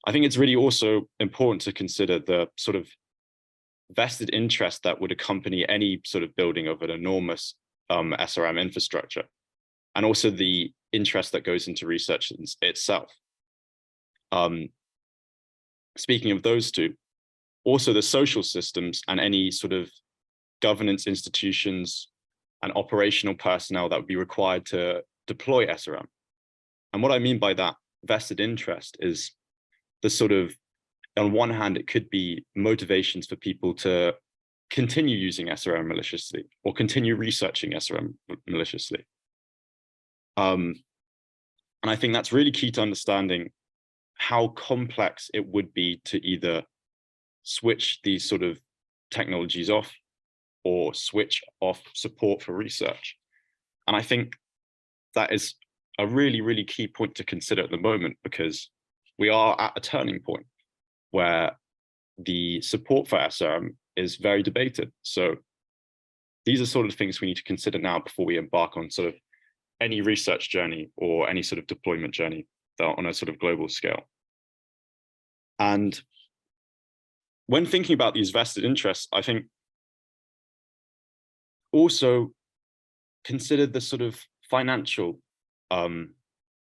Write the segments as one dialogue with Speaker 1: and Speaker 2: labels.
Speaker 1: I think it's really also important to consider the sort of vested interest that would accompany any sort of building of an enormous SRM infrastructure, and also the interest that goes into research itself. Speaking of those two, also the social systems and any sort of governance institutions and operational personnel that would be required to deploy SRM. And what I mean by that vested interest is the sort of, on one hand, it could be motivations for people to continue using SRM maliciously or continue researching SRM maliciously. And I think that's really key to understanding how complex it would be to either switch these sort of technologies off or switch off support for research. And I think that is a really, really key point to consider at the moment, because we are at a turning point where the support for SRM is very debated. So these are sort of things we need to consider now before we embark on sort of any research journey or any sort of deployment journey on a sort of global scale. And when thinking about these vested interests, I think also consider the sort of financial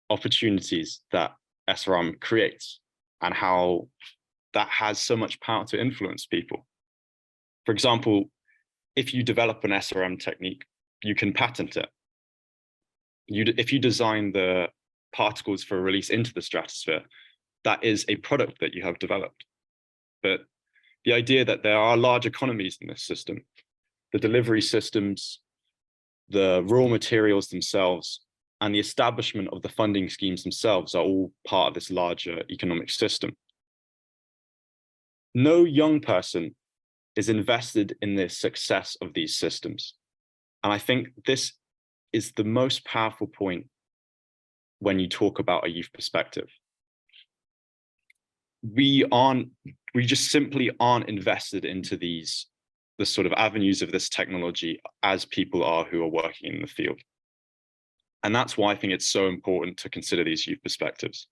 Speaker 1: opportunities that SRM creates and how that has so much power to influence people. For example, if you develop an SRM technique, you can patent it. If you design the particles for release into the stratosphere, that is a product that you have developed. But the idea that there are large economies in this system, the delivery systems, the raw materials themselves, and the establishment of the funding schemes themselves are all part of this larger economic system. No young person is invested in the success of these systems. And I think this is the most powerful point when you talk about a youth perspective. We just simply aren't invested into the sort of avenues of this technology as people are who are working in the field. And that's why I think it's so important to consider these youth perspectives.